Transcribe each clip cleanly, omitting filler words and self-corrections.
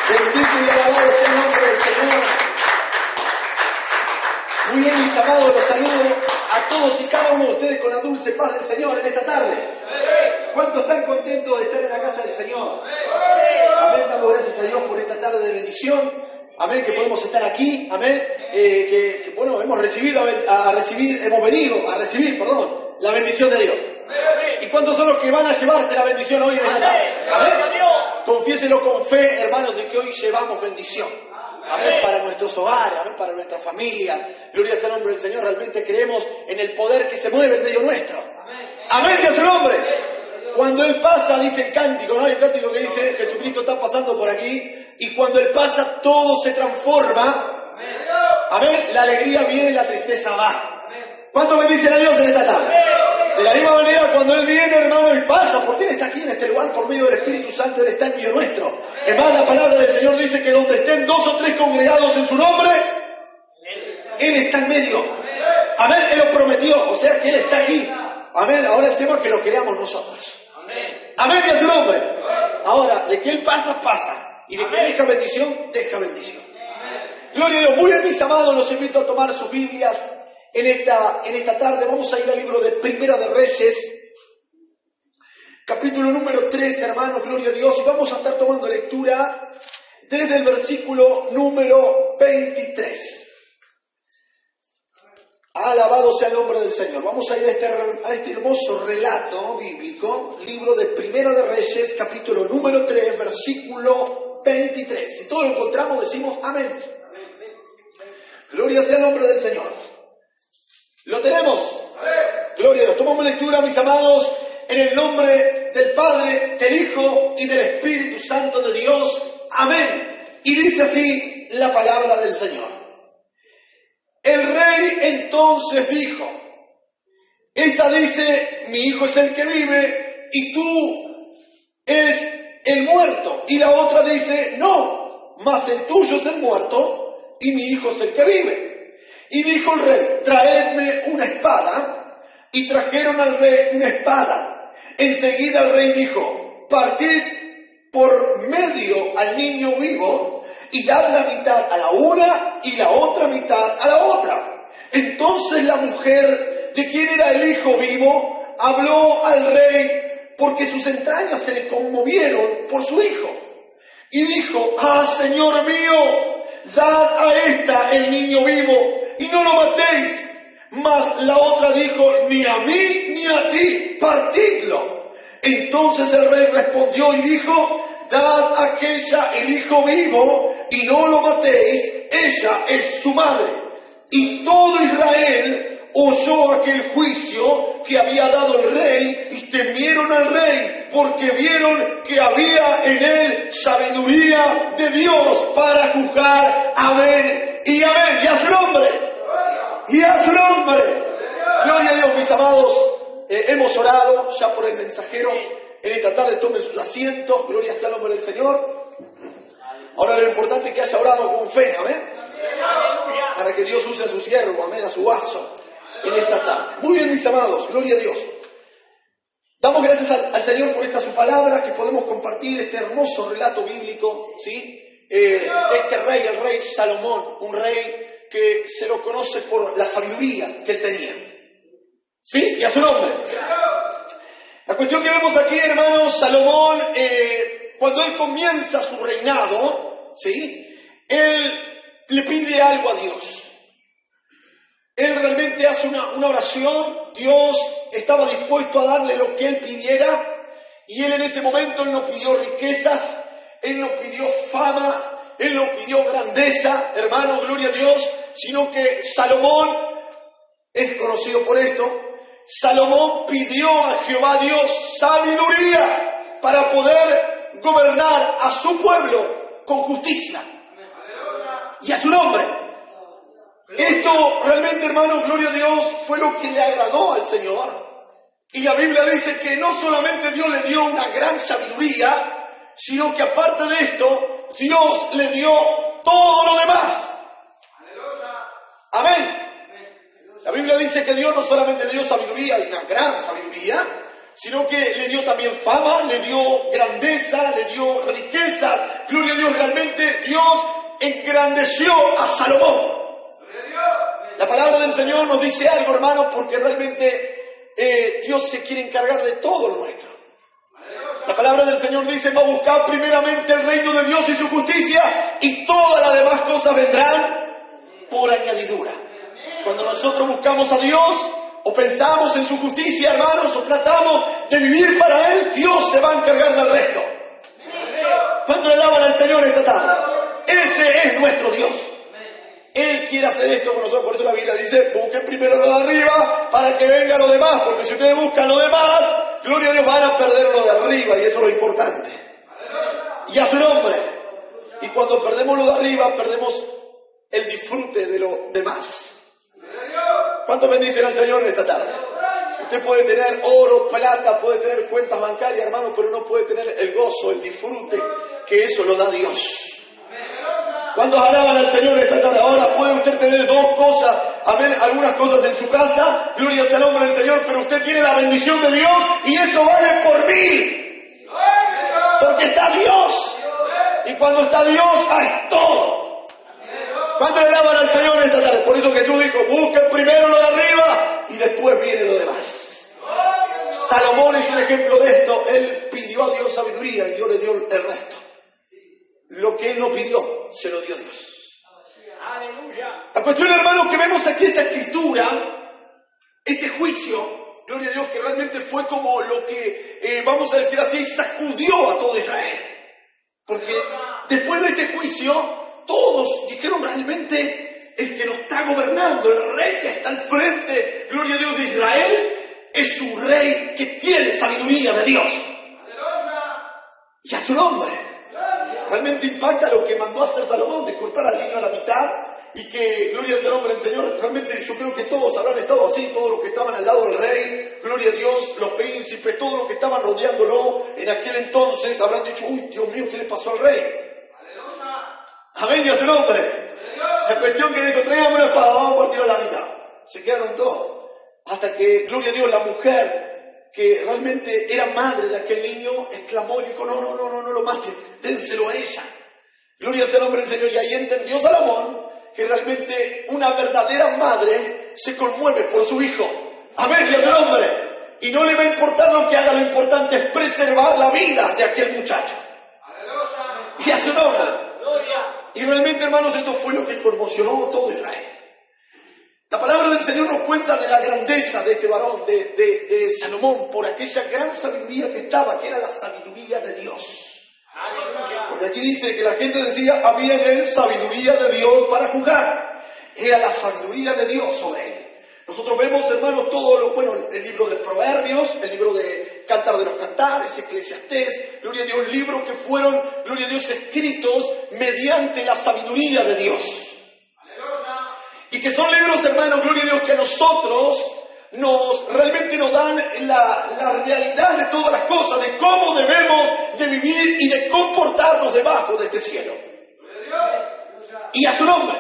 Bendito y alabado sea el nombre del Señor. Muy bien, mis amados, los saludo a todos y cada uno de ustedes con la dulce paz del Señor en esta tarde. ¿Cuántos están contentos de estar en la casa del Señor? Amén, damos gracias a Dios por esta tarde de bendición. Amén, que podemos estar aquí. Amén, bueno, hemos venido a recibir, la bendición de Dios. ¿Y cuántos son los que van a llevarse la bendición hoy en esta tarde? Amén. Confiéselo con fe, hermanos, de que hoy llevamos bendición. Amén, para nuestros hogares, amén, para nuestra familia. Gloria sea el nombre del Señor. Realmente creemos en el poder que se mueve en medio nuestro. Amén, que es su nombre. Cuando Él pasa, dice el cántico, ¿no? Hay un cántico que dice, Jesucristo está pasando por aquí, y cuando Él pasa, todo se transforma. Amén, la alegría viene, la tristeza va. ¿Cuánto bendicen a Dios en esta tarde? De la misma manera, cuando Él viene, hermano, y pasa, porque Él está aquí en este lugar por medio del Espíritu Santo, Él está en medio nuestro. Es más, la palabra del Señor dice que donde estén 2 o 3 congregados en su nombre, Él está en medio. Amén, Él lo prometió, o sea que Él está aquí. Amén, ahora el tema es que lo creamos nosotros. Amén, y a su nombre. Ahora, de que Él pasa, pasa. Y de que deja bendición, deja bendición. Gloria a Dios. Muy bien, mis amados, los invito a tomar sus Biblias. En esta tarde vamos a ir al libro de Primera de Reyes, capítulo número 3, hermanos, gloria a Dios, y vamos a estar tomando lectura desde el versículo número 23. Alabado sea el nombre del Señor. Vamos a ir a este hermoso relato bíblico, libro de Primera de Reyes, capítulo número 3, versículo 23. Si todos lo encontramos, decimos amén. Gloria sea el nombre del Señor. ¿Lo tenemos? Gloria a Dios. Tomamos lectura, mis amados, en el nombre del Padre, del Hijo y del Espíritu Santo de Dios. Amén. Y dice así la palabra del Señor. El rey entonces dijo, esta dice, mi hijo es el que vive y tú es el muerto. Y la otra dice, no, mas el tuyo es el muerto y mi hijo es el que vive. Y dijo el rey, traedme una espada. Y trajeron al rey una espada. Enseguida el rey dijo, partid por medio al niño vivo y dad la mitad a la una y la otra mitad a la otra. Entonces la mujer de quien era el hijo vivo habló al rey porque sus entrañas se le conmovieron por su hijo. Y dijo, señor mío, dad a esta el niño vivo y no lo matéis. Mas la otra dijo, ni a mí ni a ti, partidlo. Entonces el rey respondió y dijo, dad a aquella el hijo vivo y no lo matéis, ella es su madre. Y todo Israel oyó aquel juicio que había dado el rey y temieron al rey porque vieron que había en él sabiduría de Dios para juzgar. Amén y amén. Y a su nombre. Y a su nombre. Gloria a Dios, mis amados. Hemos orado ya por el mensajero. En esta tarde tomen sus asientos. Gloria sea el nombre del Señor. Ahora lo importante es que haya orado con fe. Amén. Para que Dios use a su siervo. Amén. A su vaso. En esta tarde. Muy bien, mis amados. Gloria a Dios. Damos gracias al Señor por esta su palabra, que podemos compartir este hermoso relato bíblico, ¿sí? Este rey, el rey Salomón, un rey que se lo conoce por la sabiduría que él tenía. ¿Sí? Y a su nombre. La cuestión que vemos aquí, hermanos, Salomón, cuando él comienza su reinado, ¿sí? Él le pide algo a Dios. Él realmente hace una oración. Dios estaba dispuesto a darle lo que él pidiera. Y él en ese momento, él no pidió riquezas, él no pidió fama, él no pidió grandeza, hermano, gloria a Dios, sino que Salomón es conocido por esto. Salomón pidió a Jehová Dios sabiduría para poder gobernar a su pueblo con justicia y a su nombre. Esto realmente, hermanos, gloria a Dios, fue lo que le agradó al Señor. Y la Biblia dice que no solamente Dios le dio una gran sabiduría, sino que aparte de esto, Dios le dio todo lo demás. Amén. La Biblia dice que Dios no solamente le dio sabiduría, y una gran sabiduría, sino que le dio también fama, le dio grandeza, le dio riquezas. Gloria a Dios, realmente Dios engrandeció a Salomón. La palabra del Señor nos dice algo, hermanos, porque realmente Dios se quiere encargar de todo lo nuestro. La palabra del Señor dice: va a buscar primeramente el reino de Dios y su justicia, y todas las demás cosas vendrán por añadidura. Cuando nosotros buscamos a Dios, o pensamos en su justicia, hermanos, o tratamos de vivir para Él, Dios se va a encargar del resto. ¿Cuánto le alaban al Señor esta tarde? Ese es nuestro Dios. Él quiere hacer esto con nosotros. Por eso la Biblia dice: busquen primero lo de arriba para que venga lo demás. Porque si ustedes buscan lo demás, gloria a Dios, van a perder lo de arriba. Y eso es lo importante. Y a su nombre. Y cuando perdemos lo de arriba, perdemos el disfrute de lo demás. ¿Cuánto bendicen al Señor en esta tarde? Usted puede tener oro, plata, puede tener cuentas bancarias, hermano, pero no puede tener el gozo, el disfrute, que eso lo da Dios. ¿Cuántos alaban al Señor esta tarde? Ahora puede usted tener dos cosas, amén, algunas cosas en su casa, gloria al nombre del Señor, pero usted tiene la bendición de Dios y eso vale por 1000. Porque está Dios. Y cuando está Dios, hay todo. ¿Cuántos le alaban al Señor esta tarde? Por eso Jesús dijo: busquen primero lo de arriba y después viene lo demás. Salomón es un ejemplo de esto. Él pidió a Dios sabiduría y Dios le dio el resto. Lo que él no pidió, se lo dio Dios. Aleluya. La cuestión, hermanos, que vemos aquí esta escritura, este juicio, gloria a Dios, que realmente fue como lo que, vamos a decir así, sacudió a todo Israel. Porque después de este juicio, todos dijeron: realmente el que nos está gobernando, el rey que está al frente, gloria a Dios, de Israel, es un rey que tiene sabiduría de Dios. Y a su nombre. Realmente impacta lo que mandó a hacer Salomón, de cortar al niño a la mitad, y que, gloria al nombre del Señor, realmente yo creo que todos habrán estado así, todos los que estaban al lado del rey, gloria a Dios, los príncipes, todos los que estaban rodeándolo en aquel entonces, habrán dicho: uy, Dios mío, ¿qué le pasó al rey? Amén, y a su nombre. La cuestión que dijo: tráigame una espada, vamos a partirlo a la mitad. Se quedaron todos, hasta que, gloria a Dios, la mujer, que realmente era madre de aquel niño, exclamó y dijo: no lo maten, dénselo a ella. Gloria sea el nombre del Señor. Y ahí entendió Salomón que realmente una verdadera madre se conmueve por su hijo. Amén, y a su nombre. Y no le va a importar lo que haga, lo importante es preservar la vida de aquel muchacho. Y a su nombre. Y realmente, hermanos, esto fue lo que conmocionó a todo Israel. La palabra del Señor nos cuenta de la grandeza de este varón, de Salomón, por aquella gran sabiduría que estaba, que era la sabiduría de Dios. Porque aquí dice que la gente decía: había en él sabiduría de Dios para juzgar. Era la sabiduría de Dios sobre él. Nosotros vemos, hermanos, todo lo bueno, el libro de Proverbios, el libro de Cantar de los Cantares, Eclesiastés, gloria a Dios, libros que fueron, gloria a Dios, escritos mediante la sabiduría de Dios. Y que son libros, hermanos, gloria a Dios, que a nosotros realmente nos dan la realidad de todas las cosas, de cómo debemos de vivir y de comportarnos debajo de este cielo. Y a su nombre.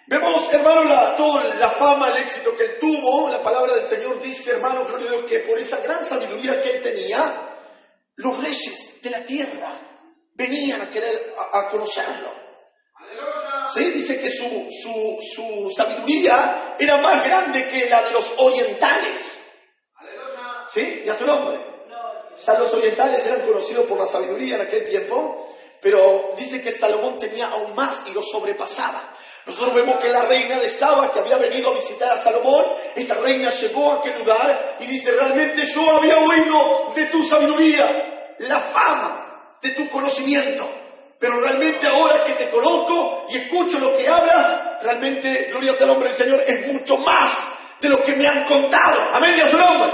Vemos, hermanos, toda la fama, el éxito que él tuvo. La palabra del Señor dice, hermanos, gloria a Dios, que por esa gran sabiduría que él tenía, los reyes de la tierra venían a querer a conocerlo. ¿Sí? Dice que su sabiduría era más grande que la de los orientales. ¿Sí? Y a su nombre. Ya los orientales eran conocidos por la sabiduría en aquel tiempo, pero dice que Salomón tenía aún más y lo sobrepasaba. Nosotros vemos que la reina de Saba, que había venido a visitar a Salomón, esta reina llegó a aquel lugar y dice: realmente yo había oído de tu sabiduría, la fama de tu conocimiento. Pero realmente ahora que te conozco y escucho lo que hablas, realmente, gloria sea el nombre del Señor, es mucho más de lo que me han contado. Amén, y a su nombre.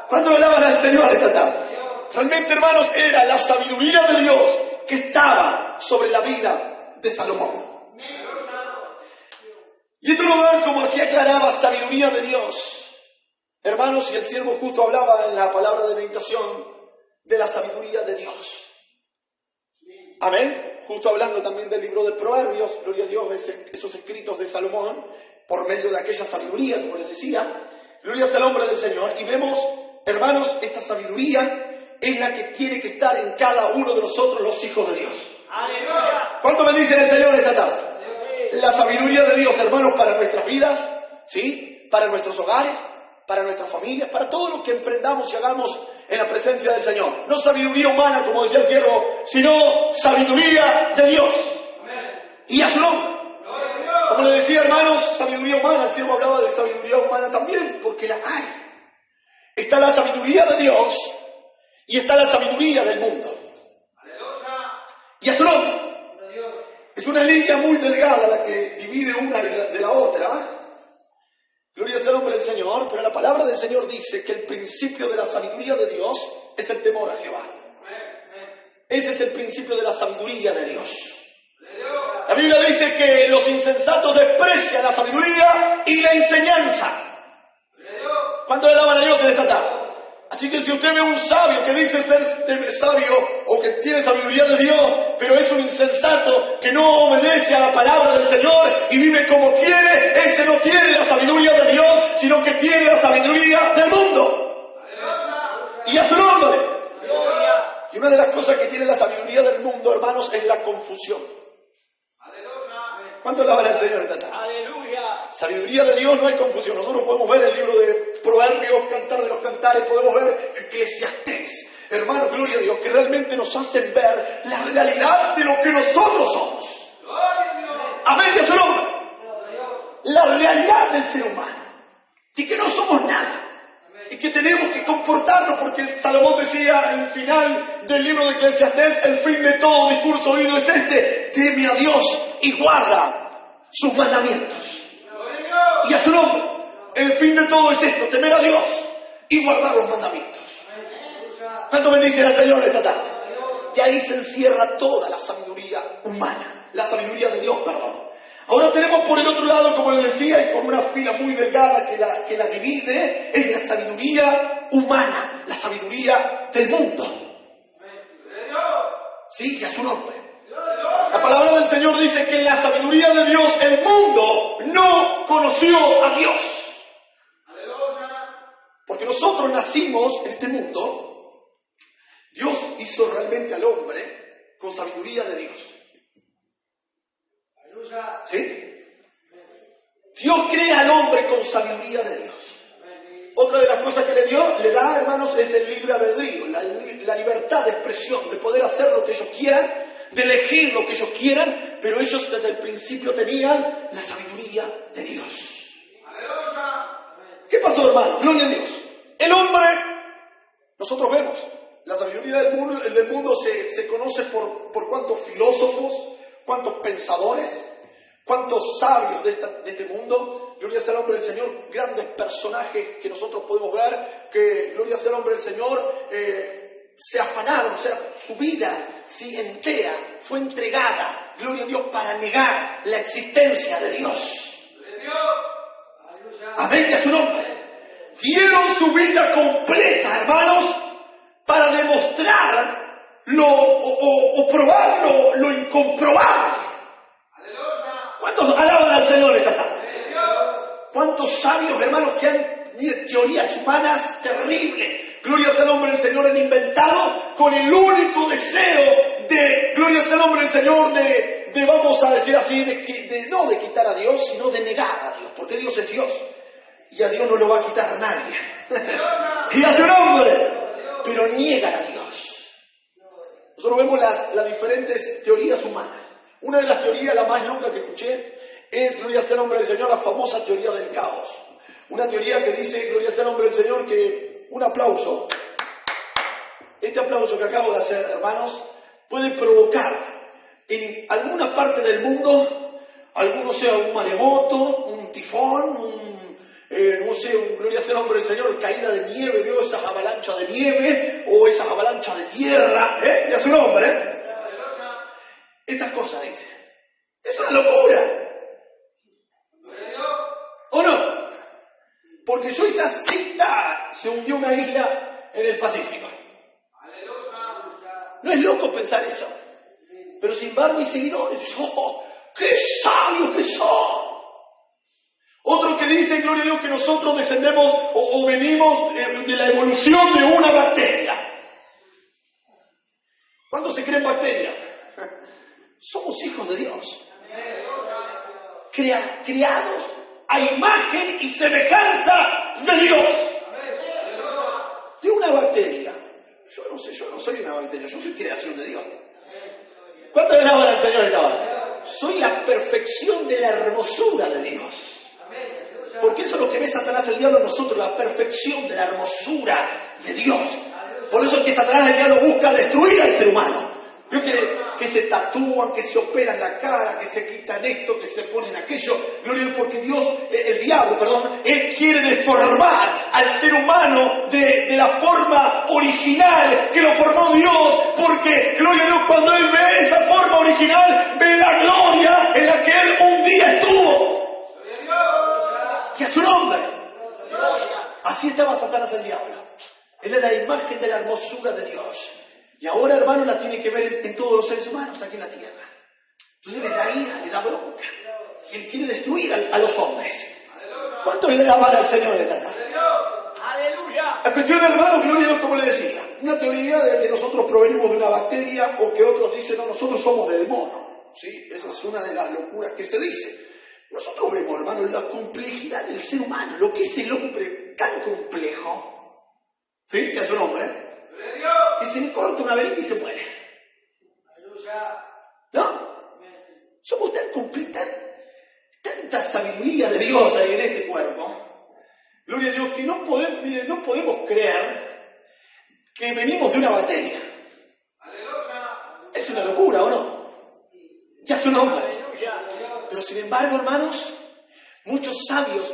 ¿Cuándo le alaban al Señor esta tarde? Realmente, hermanos, era la sabiduría de Dios que estaba sobre la vida de Salomón. Y esto nos da, como aquí aclaraba, sabiduría de Dios. Hermanos, y el siervo justo hablaba en la palabra de meditación de la sabiduría de Dios. Amén. Justo hablando también del libro de Proverbios, gloria a Dios, esos escritos de Salomón, por medio de aquella sabiduría, como les decía, Gloria sea al nombre del Señor. Y vemos, hermanos, esta sabiduría es la que tiene que estar en cada uno de nosotros, los hijos de Dios. ¡Aleluya! ¿Cuánto bendicen el Señor esta tarde? La sabiduría de Dios, hermanos, para nuestras vidas, ¿sí? Para nuestros hogares, para nuestras familias, para todo lo que emprendamos y hagamos en la presencia del Señor. No sabiduría humana, como decía el siervo, sino sabiduría de Dios. Y a su nombre. Como le decía, hermanos, sabiduría humana. El siervo hablaba de sabiduría humana también, porque la hay. Está la sabiduría de Dios y está la sabiduría del mundo. Y a su nombre. Es una línea muy delgada la que divide una de la otra. Gloria sea el nombre del Señor, pero la palabra del Señor dice que el principio de la sabiduría de Dios es el temor a Jehová. Ese es el principio de la sabiduría de Dios. La Biblia dice que los insensatos desprecian la sabiduría y la enseñanza. ¿Cuánto le alaban a Dios en esta tarde? Así que si usted ve un sabio que dice ser sabio o que tiene sabiduría de Dios, pero es un insensato que no obedece a la palabra del Señor y vive como quiere, ese no tiene la sabiduría de Dios, sino que tiene la sabiduría del mundo. Y a su nombre. Y una de las cosas que tiene la sabiduría del mundo, hermanos, es la confusión. ¿Cuánto alaban al Señor esta tarde? ¡Aleluya! Sabiduría de Dios, no hay confusión. Nosotros podemos ver el libro de Proverbios, Cantar de los Cantares, podemos ver Eclesiastés. Hermano, gloria a Dios, que realmente nos hacen ver la realidad de lo que nosotros somos. Amén, que es su nombre. La realidad del ser humano. Y que no somos nada. Y que tenemos que comportarnos, porque Salomón decía en el final del libro de Eclesiastés, el fin de todo discurso oído es este: teme a Dios y guarda sus mandamientos. Y a su nombre, el fin de todo es esto: temer a Dios y guardar los mandamientos. ¿Cuánto bendicen al Señor esta tarde? Y ahí se encierra toda la sabiduría humana, la sabiduría de Dios, perdón. Ahora tenemos por el otro lado, como les decía, y con una fila muy delgada que la divide, es la sabiduría humana, la sabiduría del mundo. Sí, y a su nombre. La palabra del Señor dice que en la sabiduría de Dios el mundo no conoció a Dios. Porque nosotros nacimos en este mundo, Dios hizo realmente al hombre con sabiduría de Dios. ¿Sí? Dios crea al hombre con sabiduría de Dios. Otra de las cosas que le da, hermanos, es el libre albedrío, la libertad de expresión, de poder hacer lo que ellos quieran, de elegir lo que ellos quieran, pero ellos desde el principio tenían la sabiduría de Dios. ¿Qué pasó, hermano? Gloria a Dios. El hombre, nosotros vemos, la sabiduría del mundo se conoce por cuántos filósofos, cuántos pensadores, cuántos sabios de este mundo. Gloria sea el nombre del Señor. Grandes personajes que nosotros podemos ver, que, gloria sea el nombre del Señor, se afanaron, o sea, su vida sí, entera fue entregada, gloria a Dios, para negar la existencia de Dios. Amén, que es su nombre. Dieron su vida completa, hermanos, para demostrar o probar lo incomprobable. ¿Cuántos alaban al Señor esta tarde? ¿Cuántos sabios, hermanos, que han teorías humanas terribles? Gloria sea el nombre del Señor, han inventado con el único deseo de, gloria sea el nombre del Señor, de vamos a decir así, no de quitar a Dios, sino de negar a Dios, porque Dios es Dios. Y a Dios no lo va a quitar a nadie. Y a su nombre. Pero niegan a Dios. Nosotros vemos las diferentes teorías humanas. Una de las teorías, la más loca que escuché, es, gloria sea el nombre del Señor, la famosa teoría del caos. Una teoría que dice, gloria sea el nombre del Señor, que un aplauso, este aplauso que acabo de hacer, hermanos, puede provocar en alguna parte del mundo, alguno sea un maremoto, un tifón, no sé, gloria sea el nombre del Señor, caída de nieve, veo esas avalanchas de nieve o esas avalanchas de tierra, y a su nombre, esas cosas dice. Es una locura. ¿O no? Porque yo esa cita se hundió una isla en el Pacífico. No es loco pensar eso. Pero sin embargo hay seguidores. ¡Oh, qué sabios que son! Otro que porque dice, gloria a Dios, que nosotros descendemos o venimos de la evolución de una bacteria. ¿Cuántos se creen bacteria? Somos hijos de Dios. Creados a imagen y semejanza de Dios. De una bacteria. Yo no soy una bacteria, yo soy creación de Dios. ¿Cuánto le alaban al Señor esta hora? Soy la perfección de la hermosura de Dios. Porque eso es lo que ve Satanás el diablo en nosotros, la perfección de la hermosura de Dios. Por eso es que Satanás el diablo busca destruir al ser humano. Veo que se tatúan, que se operan la cara, que se quitan esto, que se ponen aquello. Gloria a Dios, porque el diablo, él quiere deformar al ser humano de la forma original que lo formó Dios. Porque, gloria a Dios, cuando él ve esa forma original, ve la gloria en la que él un día estuvo. Y a su nombre. Así estaba Satanás el diablo. Él es la imagen de la hermosura de Dios. Y ahora, hermano, la tiene que ver en todos los seres humanos aquí en la tierra. Entonces le da ira, le da bronca. Y él quiere destruir a los hombres. ¿Cuánto le alaban al Señor en esta tarde? ¡Aleluya! La cuestión, hermano, gloria a Dios, como le decía. Una teoría de que nosotros provenimos de una bacteria o que otros dicen, no, nosotros somos del mono. ¿Sí? Esa es una de las locuras que se dice. Nosotros vemos, hermano, la complejidad del ser humano, lo que es el hombre tan complejo. ¿Sí? Que es un hombre. Que se le corta una velita y se muere. ¿No? Somos tan completos, tanta sabiduría de Dios ahí en este cuerpo. Gloria a Dios, que no podemos creer que venimos de una bacteria. Es una locura, ¿o no? Ya es un hombre. Pero sin embargo, hermanos, muchos sabios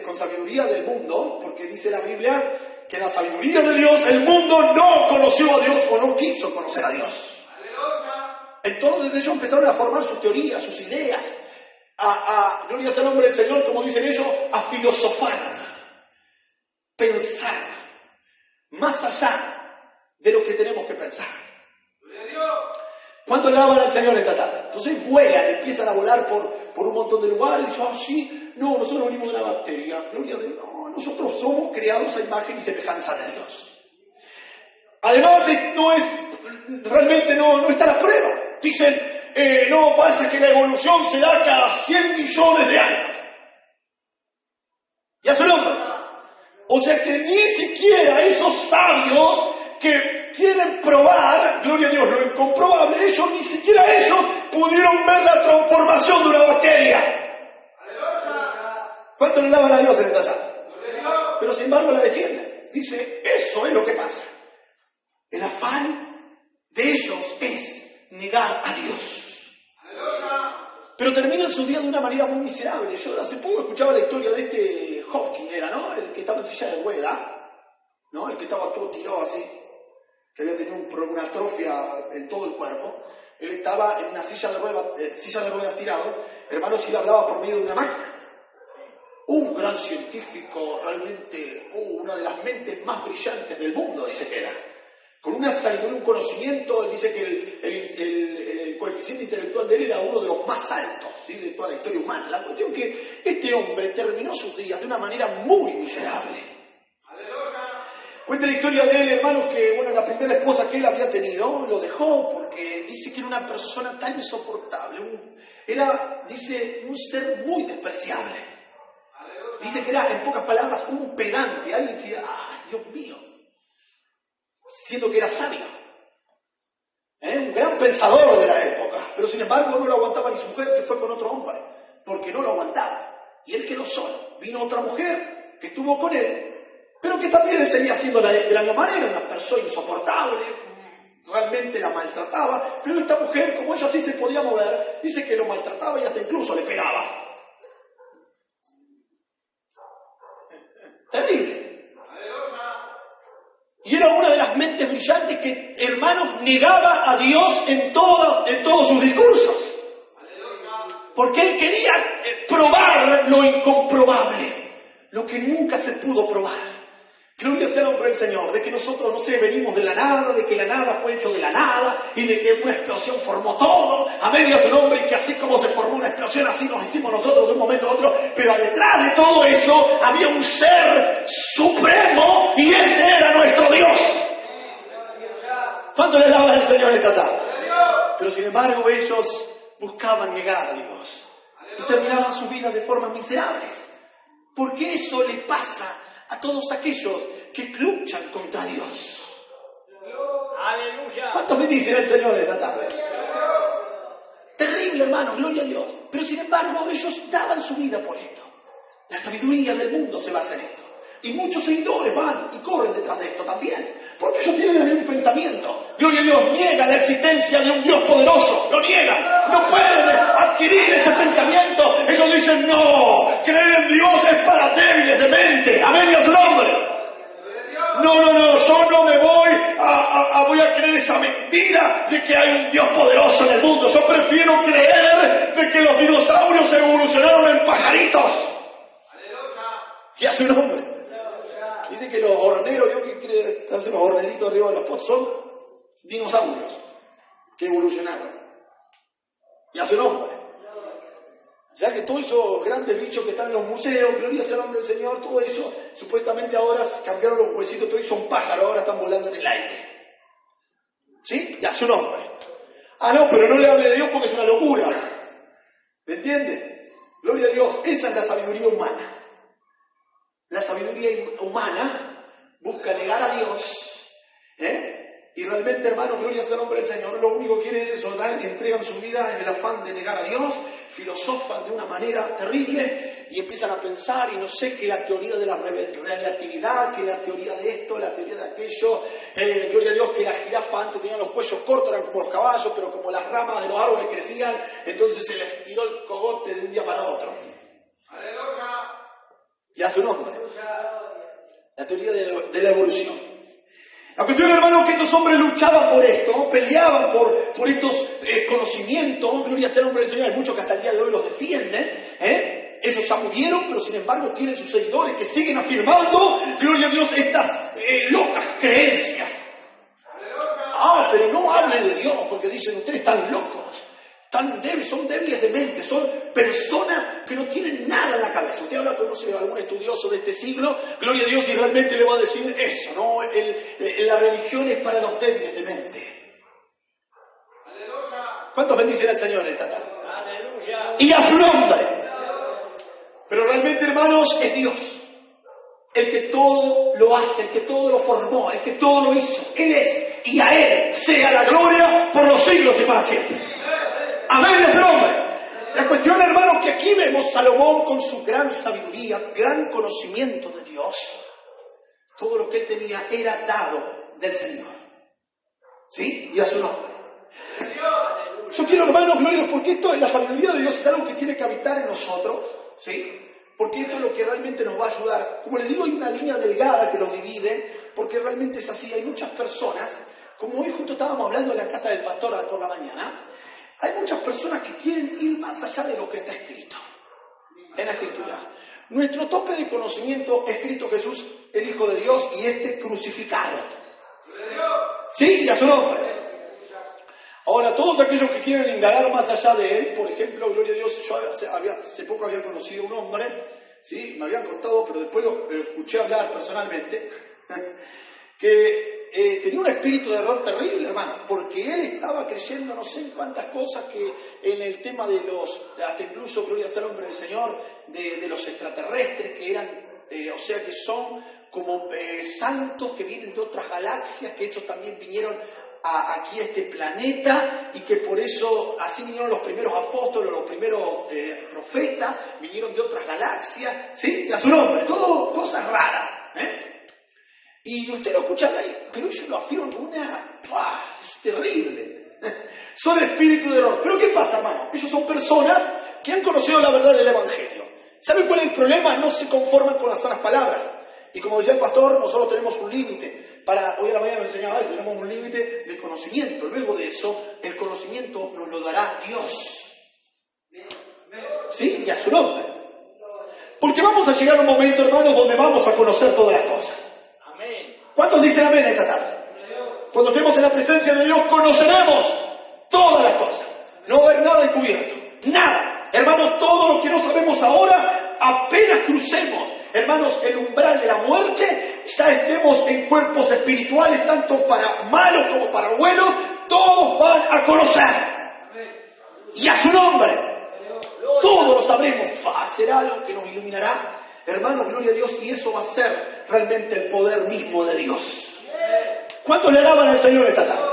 con sabiduría del mundo, porque dice la Biblia que en la sabiduría de Dios el mundo no conoció a Dios o no quiso conocer a Dios. Entonces ellos empezaron a formar sus teorías, sus ideas, gloria sea el nombre del Señor, como dicen ellos, a filosofar, pensar, más allá de lo que tenemos que pensar. ¿Cuánto le alaban al Señor esta tarde? Entonces vuelan, empiezan a volar por un montón de lugares y dicen, sí, no, nosotros venimos de una bacteria. Gloria a Dios, no, nosotros somos creados a imagen y semejanza de Dios. Además, realmente no está la prueba. Dicen, no, pasa que la evolución se da cada 100 millones de años. ¿Y a su nombre? O sea que ni siquiera esos sabios que quieren probar, gloria a Dios, lo incomprobable, ni siquiera ellos pudieron ver la transformación de una bacteria. ¿Cuánto le alaban a Dios en esta tarde? Pero sin embargo la defienden. Dice, eso es lo que pasa. El afán de ellos es negar a Dios. Pero terminan su día de una manera muy miserable. Yo hace poco escuchaba la historia de este Hopkins, ¿no? El que estaba en silla de rueda, ¿no? El que estaba todo tirado así, que había tenido una atrofia en todo el cuerpo. Él estaba en una silla de ruedas tirado, hermanos, y él hablaba por medio de una máquina. Un gran científico, realmente, una de las mentes más brillantes del mundo, dice que era. Con una sabiduría, un conocimiento, él dice que el coeficiente intelectual de él era uno de los más altos, ¿sí?, de toda la historia humana. La cuestión es que este hombre terminó sus días de una manera muy miserable. Cuenta la historia de él, hermano, que la primera esposa que él había tenido lo dejó porque dice que era una persona tan insoportable. Dice, un ser muy despreciable. Dice que era, en pocas palabras, un pedante, alguien que, Dios mío, siendo que era sabio. Un gran pensador de la época. Pero sin embargo no lo aguantaba ni su mujer, se fue con otro hombre, porque no lo aguantaba. Y él quedó solo. Vino otra mujer que estuvo con él, pero que también él seguía siendo de la misma manera, una persona insoportable, realmente la maltrataba, pero esta mujer, como ella sí se podía mover, dice que lo maltrataba y hasta incluso le pegaba. Terrible. Y era una de las mentes brillantes que, hermanos, negaba a Dios en todos sus discursos. Porque él quería probar lo incomprobable, lo que nunca se pudo probar. Gloria sea el nombre del Señor, de que nosotros, no sé, venimos de la nada, de que la nada fue hecho de la nada, y de que una explosión formó todo. Amén, diga su nombre, y que así como se formó una explosión, así nos hicimos nosotros de un momento a otro. Pero detrás de todo eso había un ser supremo, y ese era nuestro Dios. ¿Cuánto le alaban al Señor esta tarde? Pero sin embargo ellos buscaban negar a Dios y terminaban su vida de formas miserables. Porque eso le pasa a todos aquellos que luchan contra Dios. Aleluya. ¿Cuántos bendicen al Señor esta tarde? Terrible, hermano, gloria a Dios. Pero sin embargo ellos daban su vida por esto. La sabiduría del mundo se basa en esto. Y muchos seguidores van y corren detrás de esto también. Porque ellos tienen el mismo pensamiento. Gloria a Dios, niegan la existencia de un Dios poderoso. Lo niegan. No pueden adquirir ese pensamiento. Ellos dicen, no, creer en Dios es para débiles de mente. Amén, y a su nombre. No, yo no me voy a creer esa mentira de que hay un Dios poderoso en el mundo. Yo prefiero creer de que los dinosaurios evolucionaron en pajaritos. Y a su nombre. Dicen que los horneros, yo que hacen los horneritos arriba de los pots, son dinosaurios que evolucionaron. Y a su nombre. O sea que todos esos grandes bichos que están en los museos, gloria sea el nombre del Señor, todo eso, supuestamente ahora cambiaron los huesitos, todos son pájaros, ahora están volando en el aire. ¿Sí? Y a su nombre. Ah, no, pero no le hable de Dios porque es una locura. ¿Me entiende? Gloria a Dios, esa es la sabiduría humana. La sabiduría humana busca negar a Dios, y realmente, hermanos, gloria sea el nombre del Señor, lo único que quieren es eso, entregan su vida en el afán de negar a Dios, filosofan de una manera terrible y empiezan a pensar, y no sé, que la teoría de la relatividad, que la teoría de esto, la teoría de aquello, gloria a Dios, que la jirafa antes tenía los cuellos cortos, eran como los caballos, pero como las ramas de los árboles crecían, entonces se les tiró el cogote de un día para otro. ¡Aleluya! Y a su nombre. La teoría de la evolución. La cuestión, hermano, que estos hombres luchaban por esto, peleaban por estos conocimientos. Gloria sea el nombre del Señor. Hay muchos que hasta el día de hoy los defienden. Esos ya murieron, pero sin embargo tienen sus seguidores que siguen afirmando, gloria a Dios, estas locas creencias. Ah, pero no hable de Dios, porque dicen, ustedes están locos. Tan débiles, son débiles de mente, son personas que no tienen nada en la cabeza. Usted habla con, no sé, algún estudioso de este siglo, gloria a Dios, y realmente le va a decir eso, ¿no? La religión es para los débiles de mente. ¡Aleluya! ¿Cuántos bendicen al Señor esta tarde? ¡Aleluya! Y a su nombre. Pero realmente, hermanos, es Dios el que todo lo hace, el que todo lo formó, el que todo lo hizo. Él es, y a Él sea la gloria por los siglos y para siempre. Amén, a su nombre. La cuestión, hermanos, que aquí vemos Salomón con su gran sabiduría, gran conocimiento de Dios. Todo lo que él tenía era dado del Señor. ¿Sí? Y a su nombre. Yo quiero, hermanos, gloria a Dios, porque esto, la sabiduría de Dios es algo que tiene que habitar en nosotros. ¿Sí? Porque esto es lo que realmente nos va a ayudar. Como les digo, hay una línea delgada que nos divide, porque realmente es así. Hay muchas personas, como hoy justo estábamos hablando en la casa del pastor por la mañana, hay muchas personas que quieren ir más allá de lo que está escrito en la Escritura. Nuestro tope de conocimiento es Cristo Jesús, el Hijo de Dios, y este crucificado. ¿Sí? Y a su nombre. Ahora, todos aquellos que quieren indagar más allá de él, por ejemplo, gloria a Dios, yo hace poco había conocido a un hombre, ¿sí? Me habían contado, pero después lo escuché hablar personalmente, que tenía un espíritu de error terrible, hermano, porque él estaba creyendo no sé en cuántas cosas que en el tema de hasta incluso, gloria sea el nombre del Señor, de los extraterrestres, que eran, o sea, que son como santos que vienen de otras galaxias, que estos también vinieron aquí a este planeta, y que por eso así vinieron los primeros apóstoles, los primeros profetas, vinieron de otras galaxias, ¿sí? A su nombre, todo cosas raras, Y usted lo escucha ahí, pero ellos lo afirman con es terrible. Son espíritus de error. Pero ¿qué pasa, hermano? Ellos son personas que han conocido la verdad del Evangelio. ¿Saben cuál es el problema? No se conforman con las sanas palabras. Y como decía el pastor, nosotros tenemos un límite. Hoy a la mañana me enseñaba eso, tenemos un límite de conocimiento. Luego de eso, el conocimiento nos lo dará Dios. ¿Sí? Y a su nombre. Porque vamos a llegar a un momento, hermanos, donde vamos a conocer todas las cosas. ¿Cuántos dicen amén esta tarde? Cuando estemos en la presencia de Dios conoceremos todas las cosas. No va a haber nada encubierto. Nada. Hermanos, todo lo que no sabemos ahora, apenas crucemos, hermanos, el umbral de la muerte, ya estemos en cuerpos espirituales, tanto para malos como para buenos, todos van a conocer. Y a su nombre. Todo lo sabremos. Será algo que nos iluminará. Hermanos, gloria a Dios. Y eso va a ser realmente el poder mismo de Dios. ¿Cuántos le alaban al Señor esta tarde?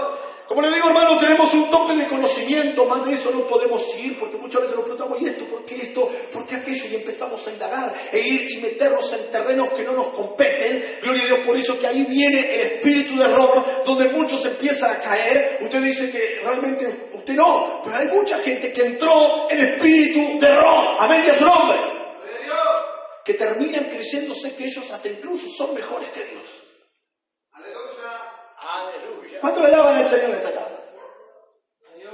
Como le digo, hermanos, tenemos un tope de conocimiento. Más de eso no podemos ir, porque muchas veces nos preguntamos, ¿y esto? ¿Por qué esto? ¿Por qué aquello? Y empezamos a indagar e ir y meternos en terrenos que no nos competen. Gloria a Dios, por eso que ahí viene el espíritu de error, donde muchos empiezan a caer. Usted dice que realmente usted no, pero hay mucha gente que entró en espíritu de error. Amén, y a su nombre. Que terminan creyéndose que ellos hasta incluso son mejores que Dios. Aleluya. ¿Cuánto le alaban al Señor esta tarde?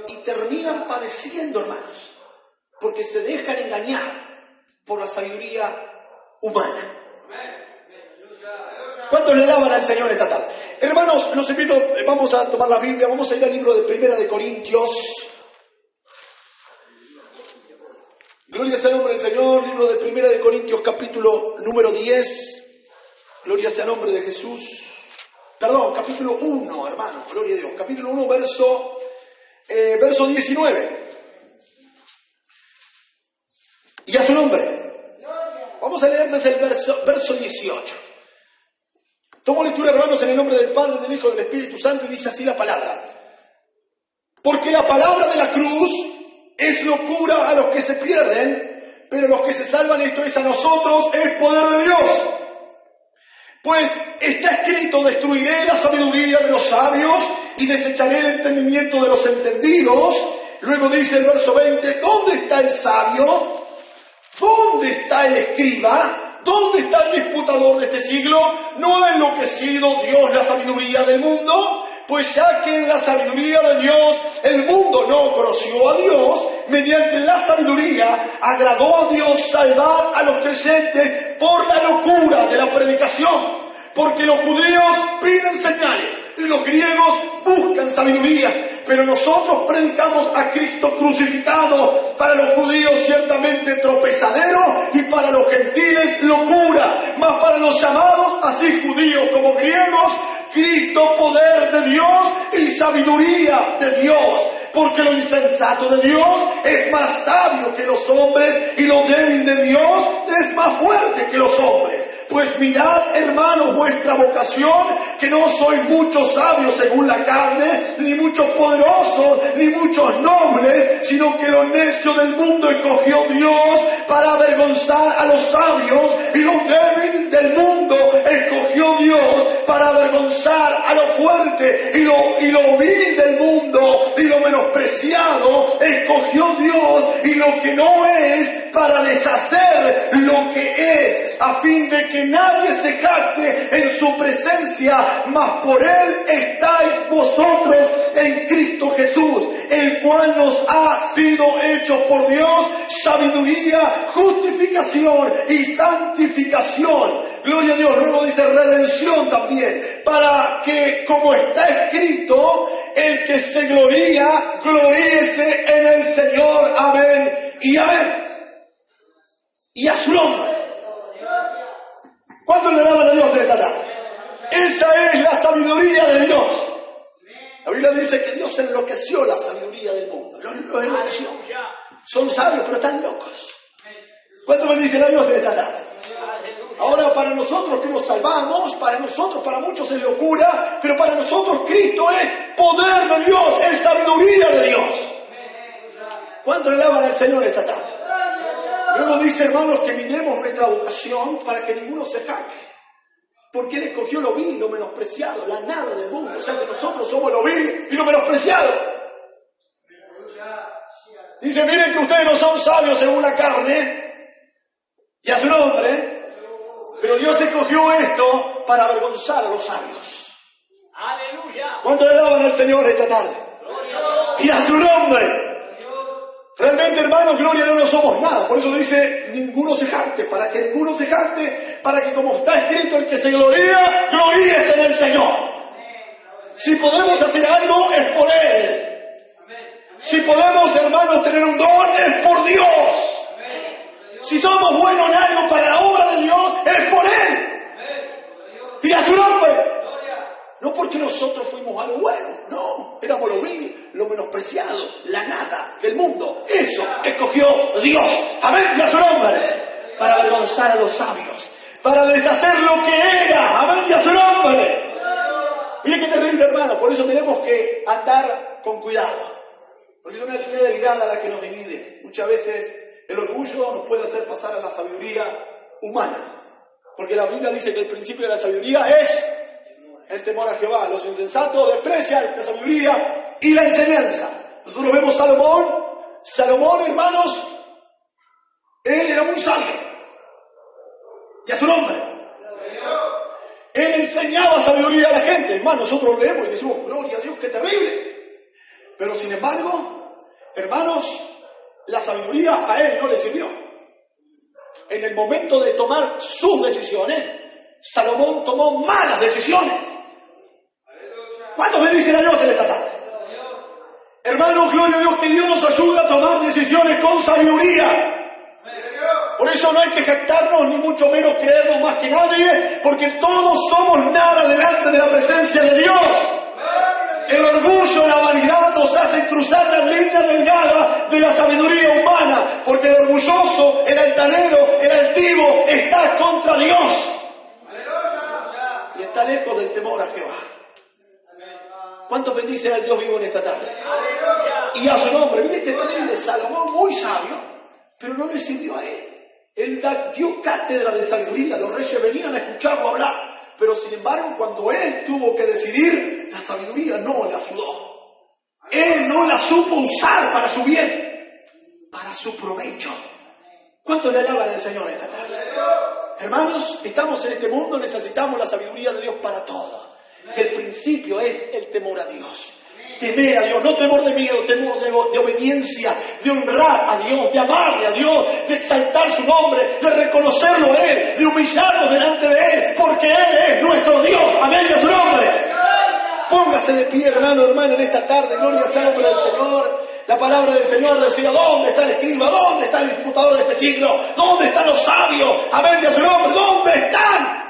Y terminan padeciendo, hermanos, porque se dejan engañar por la sabiduría humana. ¿Cuántos le alaban al Señor esta tarde? Hermanos, los invito, vamos a tomar la Biblia, vamos a ir al libro de Primera de Corintios. Gloria sea el nombre del Señor, libro de Primera de Corintios, capítulo número 10. Gloria sea el nombre de Jesús. Perdón, capítulo 1, hermano, gloria a Dios. Capítulo 1, verso 19. Y a su nombre. Vamos a leer desde el verso 18. Tomo lectura, hermanos, en el nombre del Padre, del Hijo y del Espíritu Santo, y dice así la palabra. Porque la palabra de la cruz es locura a los que se pierden, pero los que se salvan, esto es a nosotros, es poder de Dios. Pues está escrito, destruiré la sabiduría de los sabios y desecharé el entendimiento de los entendidos. Luego dice el verso 20, ¿dónde está el sabio? ¿Dónde está el escriba? ¿Dónde está el disputador de este siglo? ¿No ha enloquecido Dios la sabiduría del mundo? Pues ya que en la sabiduría de Dios el mundo no conoció a Dios, mediante la sabiduría agradó a Dios salvar a los creyentes por la locura de la predicación. Porque los judíos piden señales y los griegos buscan sabiduría. Pero nosotros predicamos a Cristo crucificado, para los judíos ciertamente tropezadero y para los gentiles locura. Mas para los llamados, así judíos como griegos, Cristo poder de Dios y sabiduría de Dios. Porque lo insensato de Dios es más sabio que los hombres y lo débil de Dios es más fuerte que los hombres. Pues mirad, hermanos, vuestra vocación, que no sois muchos sabios según la carne, ni muchos poderosos, ni muchos nobles, sino que lo necio del mundo escogió Dios para avergonzar a los sabios, y lo débil del mundo escogió Dios para avergonzar a lo fuerte, y lo vil del mundo y lo menospreciado escogió Dios, y lo que no es para deshacer lo que es, a fin de que nadie se jacte en su presencia, mas por Él estáis vosotros en Cristo Jesús, el cual nos ha sido hecho por Dios sabiduría, justificación y santificación. Gloria a Dios. Luego dice redención también, para que, como está escrito, el que se gloría, gloríese en el Señor. Amén y amén. Y a su nombre. ¿Cuántos le alaban a Dios en esta tarde? Esa es la sabiduría de Dios. La Biblia dice que Dios enloqueció la sabiduría del mundo. Los enloqueció. Son sabios, pero están locos. ¿Cuántos me dicen a Dios en esta tarde? Ahora, para nosotros que nos salvamos, para nosotros, para muchos es locura, pero para nosotros Cristo es poder de Dios, es sabiduría de Dios. ¿Cuántos le alaban al Señor esta tarde? Luego dice, hermanos, que miremos nuestra vocación para que ninguno se jacte. Porque Él escogió lo vil, lo menospreciado, la nada del mundo. O sea que nosotros somos lo vil y lo menospreciado. Dice, miren que ustedes no son sabios según la carne y a su nombre, pero Dios escogió esto para avergonzar a los sabios. Aleluya. ¿Cuánto le alaban al Señor esta tarde? Y a su nombre. Realmente, hermanos, gloria a Dios, no somos nada. Por eso dice, ninguno se jacte, para que ninguno se jacte, para que como está escrito, el que se gloría, gloríese en el Señor. Si podemos hacer algo, es por Él. Si podemos, hermanos, tener un don, es por Dios. Si somos buenos en algo para la obra de Dios, es por Él. Y a su nombre. No porque nosotros fuimos algo bueno, no. Éramos lo vil, lo menospreciado, la nada del mundo. Eso escogió Dios. Amén, y a su nombre. Para avergonzar a los sabios. Para deshacer lo que era. Amén, y a su nombre. Mire qué terrible, hermano. Por eso tenemos que andar con cuidado. Porque es una línea delgada la que nos divide. Muchas veces el orgullo nos puede hacer pasar a la sabiduría humana. Porque la Biblia dice que el principio de la sabiduría es el temor a Jehová. Los insensatos desprecian la sabiduría y la enseñanza. Nosotros vemos Salomón. Salomón, hermanos, él era muy sabio. Y a su nombre. Él enseñaba sabiduría a la gente. Hermanos, nosotros leemos y decimos, gloria a Dios, qué terrible. Pero sin embargo, hermanos, la sabiduría a él no le sirvió. En el momento de tomar sus decisiones, Salomón tomó malas decisiones. ¿Cuántos me dicen a Dios en esta tarde? Hermanos, gloria a Dios, que Dios nos ayuda a tomar decisiones con sabiduría. Por eso no hay que jactarnos, ni mucho menos creernos más que nadie, porque todos somos nada delante de la presencia de Dios. El orgullo, la vanidad nos hacen cruzar la línea delgada de la sabiduría humana, porque el orgulloso, el altanero, el altivo está contra Dios. Y está lejos del temor a Jehová. ¿Cuántos bendicen al Dios vivo en esta tarde? Y a su nombre. Miren que terrible, Salomón muy sabio, pero no le sirvió a él. Él dio cátedra de sabiduría, los reyes venían a escucharlo hablar. Pero sin embargo, cuando él tuvo que decidir, la sabiduría no le ayudó. Él no la supo usar para su bien, para su provecho. ¿Cuánto le alaban al Señor esta tarde? Hermanos, estamos en este mundo, necesitamos la sabiduría de Dios para todo. Y el principio es el temor a Dios. Temer a Dios, no temor de miedo, temor de obediencia, de honrar a Dios, de amarle a Dios, de exaltar su nombre, de reconocerlo a Él, de humillarnos delante de Él, porque Él es nuestro Dios. Amén, y a su nombre. Póngase de pie, hermano, hermana, en esta tarde, gloria sea el nombre del Señor. La palabra del Señor decía, ¿dónde está el escriba? ¿Dónde está el disputador de este siglo? ¿Dónde están los sabios? Amén, y a su nombre. ¿Dónde están?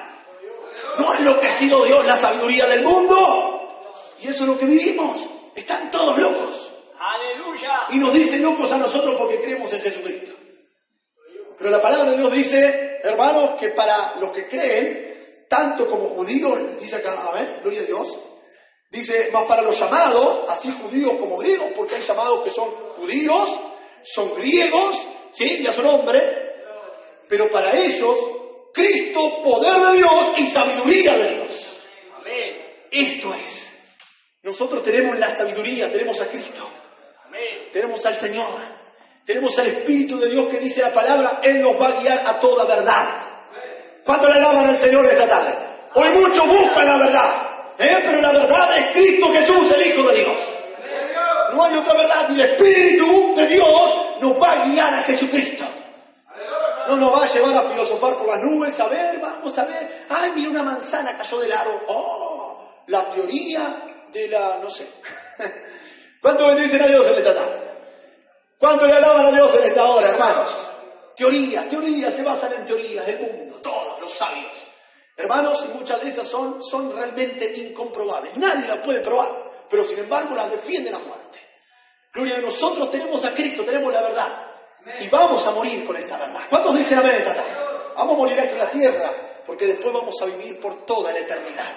¿No ha enloquecido Dios la sabiduría del mundo? Y eso es lo que vivimos. Están todos locos. Aleluya. Y nos dicen locos a nosotros porque creemos en Jesucristo. Pero la palabra de Dios dice, hermanos, que para los que creen, tanto como judíos, dice acá, amén, gloria a Dios, dice, más para los llamados, así judíos como griegos, porque hay llamados que son judíos, son griegos, ¿sí? Y a su nombre, pero para ellos, Cristo, poder de Dios y sabiduría de Dios. Amén. Esto es. Nosotros tenemos la sabiduría, tenemos a Cristo. Amén. Tenemos al Señor. Tenemos al Espíritu de Dios que dice la palabra, Él nos va a guiar a toda verdad. ¿Cuánto le alaban al Señor esta tarde? Hoy muchos buscan la verdad. Pero la verdad es Cristo Jesús, el Hijo de Dios. No hay otra verdad. Y el Espíritu de Dios nos va a guiar a Jesucristo. No nos va a llevar a filosofar por las nubes, a ver, vamos a ver. Ay, mira, una manzana cayó del árbol. Oh, la teoría de la, no sé. ¿Cuánto bendicen a Dios en esta tarde? ¿Cuánto le alaban a Dios en esta hora, hermanos? Teorías se basan en teorías, el mundo, todos los sabios. Hermanos, y muchas de esas son realmente incomprobables. Nadie las puede probar, pero sin embargo las defienden a muerte. Gloria a Dios, nosotros tenemos a Cristo, tenemos la verdad. Y vamos a morir con esta verdad. ¿Cuántos dicen amén esta tarde? Vamos a morir aquí en la tierra, porque después vamos a vivir por toda la eternidad.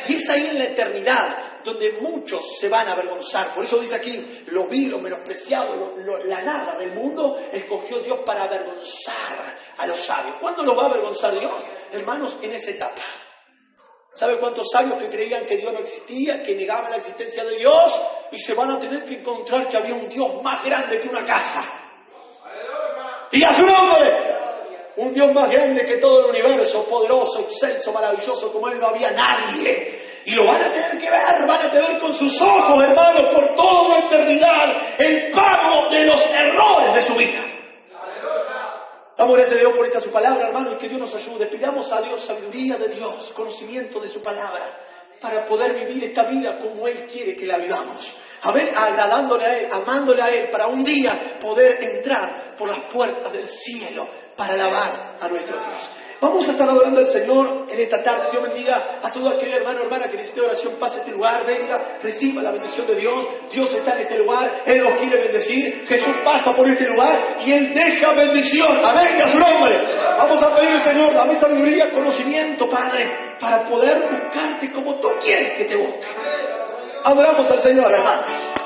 Y es ahí en la eternidad donde muchos se van a avergonzar. Por eso dice aquí, lo vil, lo menospreciado, la nada del mundo, escogió Dios para avergonzar a los sabios. ¿Cuándo los va a avergonzar Dios? Hermanos, en esa etapa. ¿Sabe cuántos sabios que creían que Dios no existía, que negaban la existencia de Dios? Y se van a tener que encontrar que había un Dios más grande que una casa. Y a su nombre, un Dios más grande que todo el universo, poderoso, excelso, maravilloso, como Él no había nadie. Y lo van a tener que ver, van a tener con sus ojos, hermanos, por toda la eternidad, el pago de de los errores de su vida. Damos gracias a Dios por esta su palabra, hermano, y que Dios nos ayude. Pidamos a Dios sabiduría de Dios, conocimiento de su palabra, para poder vivir esta vida como Él quiere que la vivamos. Amén, agradándole a Él, amándole a Él, para un día poder entrar por las puertas del cielo para alabar a nuestro Dios. Vamos a estar adorando al Señor en esta tarde. Dios bendiga a todo aquel hermano o hermana que necesite oración. Pase a este lugar, venga, reciba la bendición de Dios. Dios está en este lugar, Él nos quiere bendecir. Jesús pasa por este lugar y Él deja bendición. Amén, a su nombre. Vamos a pedirle, Señor, dame sabiduría, conocimiento, Padre, para poder buscarte como tú quieres que te busque. Adoramos al Señor, hermanos.